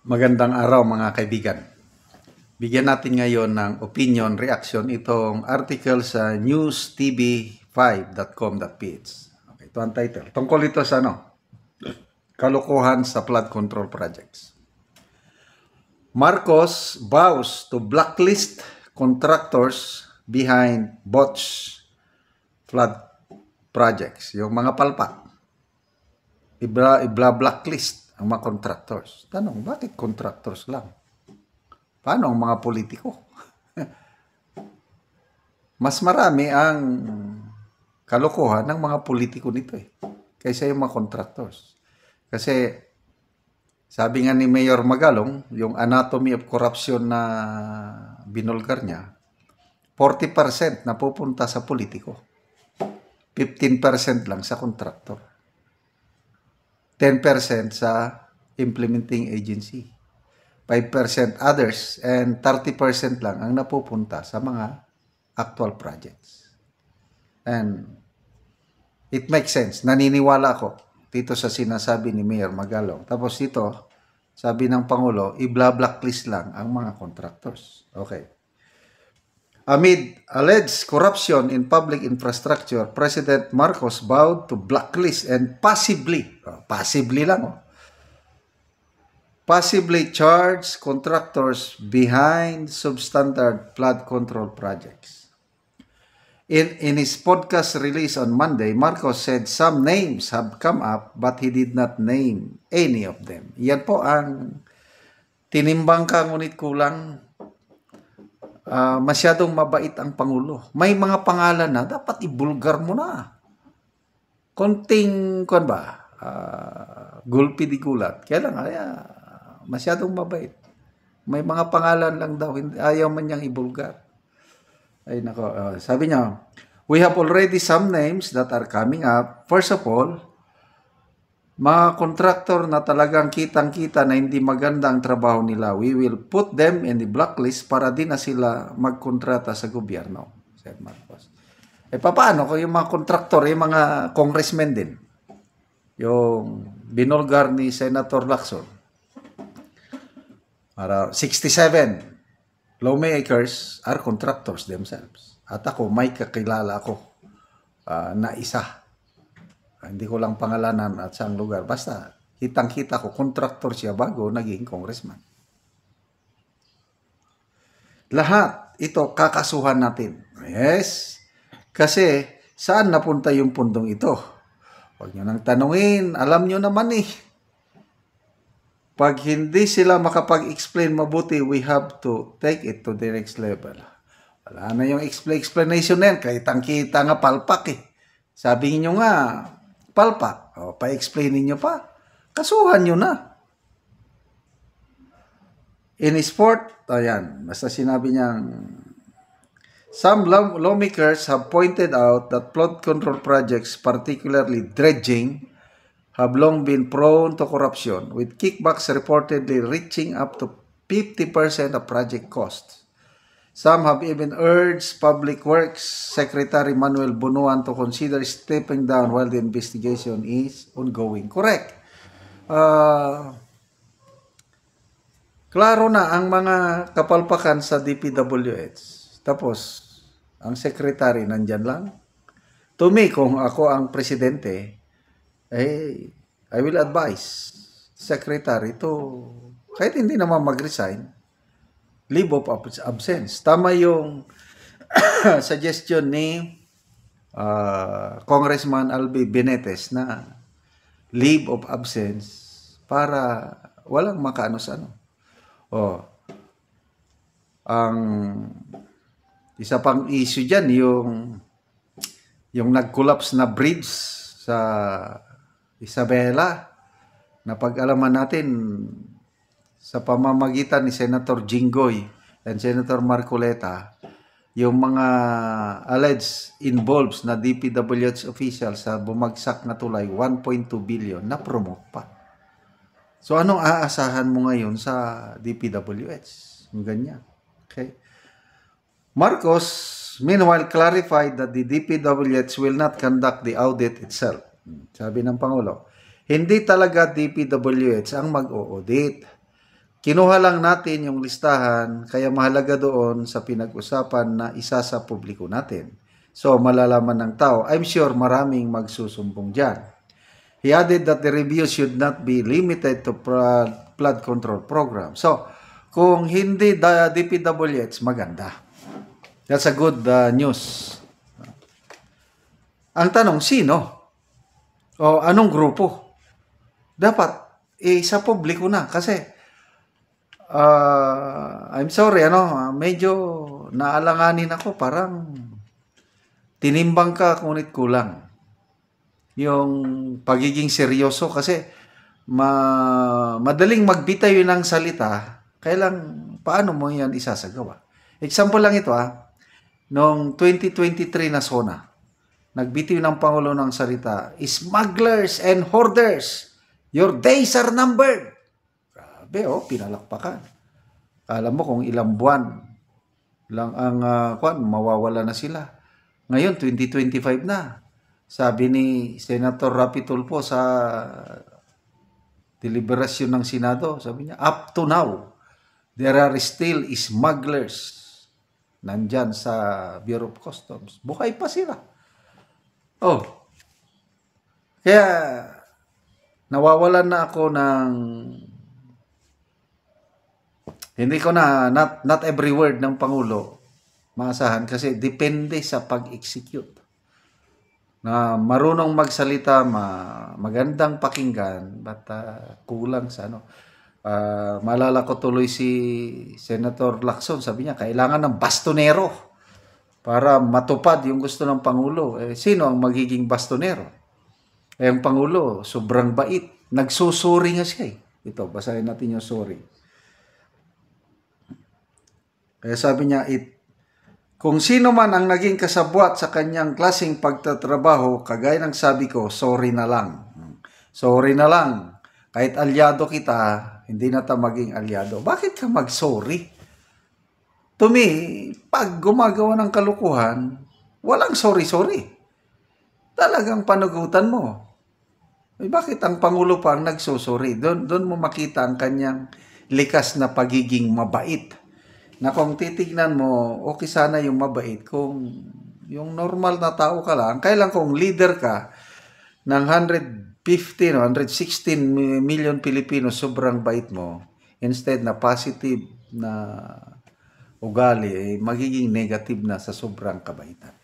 Magandang araw mga kaibigan. Bigyan natin ngayon ng opinion, reaction itong article sa newstv5.com.ph. Okay, ito ang title. Tungkol ito sa kalokohan sa flood control projects. Marcos vows to blacklist contractors behind botched flood projects. Yung mga palpak. Blacklist ang mga contractors. Tanong, bakit contractors lang? Paano ang mga politiko? Mas marami ang kalokohan ng mga politiko nito kaysa yung mga contractors. Kasi sabi nga ni Mayor Magalong, yung anatomy of corruption na binulgar niya, 40% na pupunta sa politiko. 15% lang sa contractor. 10% sa implementing agency. 5% others, and 30% lang ang napupunta sa mga actual projects. And it makes sense. Naniniwala ako dito sa sinasabi ni Mayor Magalong. Tapos dito, sabi ng Pangulo, i-blacklist lang ang mga contractors. Okay. Amid alleged corruption in public infrastructure, President Marcos vowed to blacklist and possibly charge contractors behind substandard flood control projects. In his podcast release on Monday, Marcos said some names have come up but he did not name any of them. Yan po ang tinimbang ka ngunit kulang. Masyadong mabait ang Pangulo. May mga pangalan na dapat ibulgar mo na. Konting, gulpi di gulat. Kaya lang, masyadong mabait. May mga pangalan lang daw, ayaw man niyang ibulgar. Ay nako, sabi niya, we have already some names that are coming up. First of all, mga contractor na talagang kitang-kita na hindi maganda ang trabaho nila, we will put them in the blacklist para di na sila magkontrata sa gobyerno, said Marcos. Paano kung yung mga contractor, yung mga congressmen din, yung binulgar ni Senator Lacson, para 67 lawmakers are contractors themselves. At ako, may kakilala ako na isa. Hindi ko lang pangalanan at saang lugar. Basta, kitang-kita ko, contractor siya bago naging congressman. Lahat ito kakasuhan natin. Yes. Kasi, saan napunta yung pundong ito? Huwag nyo nang tanungin. Alam nyo naman Pag hindi sila makapag-explain mabuti, we have to take it to the next level. Wala na yung explanation na yan. Kitang-kita nga palpak Sabi nyo nga, palpak. Pa-explain niyo pa. Kasuhan nyo na. In sport, ayan, basta sinabi niyang, some lawmakers have pointed out that flood control projects, particularly dredging, have long been prone to corruption, with kickbacks reportedly reaching up to 50% of project costs. Some have even urged Public Works Secretary Manuel Bunuan to consider stepping down while the investigation is ongoing. Correct. Klaro na ang mga kapalpakan sa DPWH. Tapos, ang secretary nandyan lang. To me, kung ako ang presidente, I will advise secretary to, kahit hindi naman mag-resign, leave of absence. Tama yung suggestion ni Congressman Albi Benitez na leave of absence para walang makaano sa ano. Ang isa pang issue dyan, yung nag-collapse na bridge sa Isabela, na pag-alaman natin sa pamamagitan ni Senator Jinggoy and Senator Marcoleta, yung mga alleged involved na DPWH officials sa bumagsak na tulay, 1.2 billion, na promote pa. So, anong aasahan mo ngayon sa DPWH? Yung ganyan. Okay. Marcos, meanwhile, clarified that the DPWH will not conduct the audit itself. Sabi ng Pangulo, hindi talaga DPWH ang mag-audit. Kinuha lang natin yung listahan, kaya mahalaga doon sa pinag-usapan na isa sa publiko natin. So, malalaman ng tao. I'm sure maraming magsusumbong dyan. He added that the review should not be limited to flood control program. So, kung hindi DPWH, maganda. That's a good news. Ang tanong, sino? O anong grupo? Dapat, sa publiko na. Kasi, I'm sorry, medyo naalanganin ako. Parang tinimbang ka, ngunit kulang. Yung pagiging seryoso. Kasi, madaling magbitaw ng salita. Paano mo yan isasagawa? Example lang ito, Noong 2023 na SONA, nagbitiw ng Pangulo ng salita, smugglers and hoarders, your days are numbered. Grabe, pinalakpakan. Alam mo kung ilang buwan lang ang mawawala na sila. Ngayon, 2025 na. Sabi ni Senator Rapi Tulfo sa deliberasyon ng Senado, sabi niya, up to now, there are still smugglers nandyan sa Bureau of Customs. Buhay pa sila. Kaya, nawawalan na ako ng, hindi ko not every word ng Pangulo maasahan kasi depende sa pag-execute. Na marunong magsalita, magandang pakinggan, but kulang sa maalala ko tuloy si Senator Lacson, sabi niya, kailangan ng bastonero para matupad yung gusto ng Pangulo. Sino ang magiging bastonero? Ang Pangulo, sobrang bait. Nagsusuri nga siya. Ito, basahin natin yung sorry. Kaya sabi niya, kung sino man ang naging kasabwat sa kanyang klaseng pagtatrabaho, kagaya ng sabi ko, sorry na lang. Sorry na lang. Kahit alyado kita, hindi na ta maging alyado. Bakit ka mag-sorry? To me, pag gumagawa ng kalukuhan, walang sorry-sorry. Talagang panugutan mo. Bakit ang Pangulo pa ang nagsusuri? Doon mo makita ang kanyang likas na pagiging mabait. Na kung titignan mo, okay sana yung mabait. Kung yung normal na tao ka lang, kailan kung leader ka ng 116 million Pilipinos, sobrang bait mo. Instead na positive na ugali, magiging negative na sa sobrang kabaitan.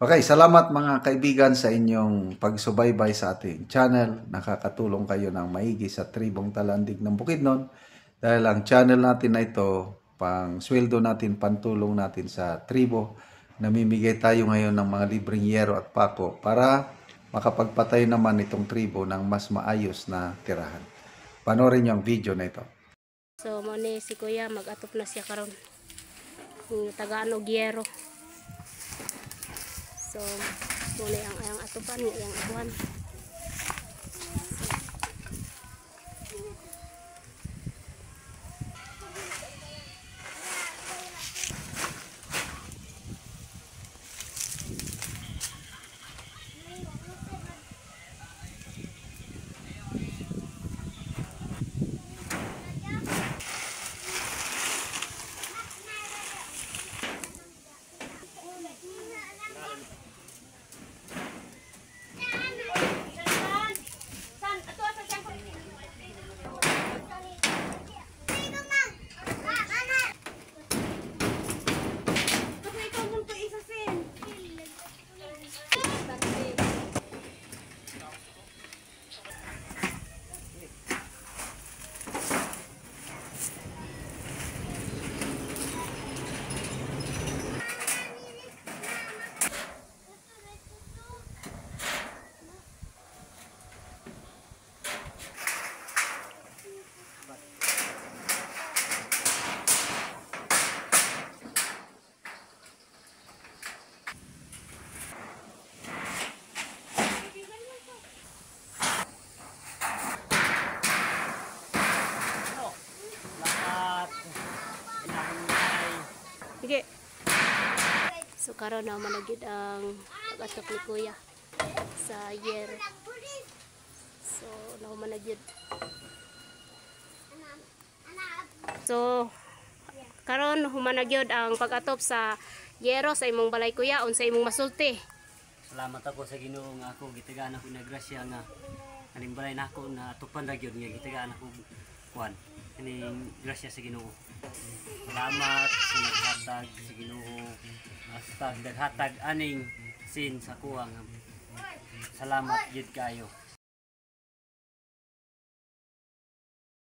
Okay, salamat mga kaibigan sa inyong pagsubaybay sa ating channel. Nakakatulong kayo ng maigi sa Tribong Talandig ng Bukidnon. Dahil ang channel natin na ito, pang sweldo natin, pantulong natin sa tribo. Namimigay tayo ngayon ng mga libreng yero at pako para makapagpatay naman itong tribo ng mas maayos na tirahan. Panoorin niyo ang video na ito. So, mo ni si Kuya, mag-atop na siya karon. Yung tagaan og yero. So, mo ni ang atopan niya, ang abuhan. Sige. So karon na managid ang pag-atop ni Kuya sa yer. So na managid. So karon human na gyud ang pag-atop sa yero sa imong balay kuya unsa imong masulti. Salamat ako sa Ginoo nga ako gitagaan ako na grasya nga kaning balay nako na tupan ra gyud nga gitagaan ako kuan. Kaning grasya sa Ginoo. Salamat sa naghatag sa Ginoo. Hasta naghatag aning sin sa kuha nga. Salamat gyud kayo.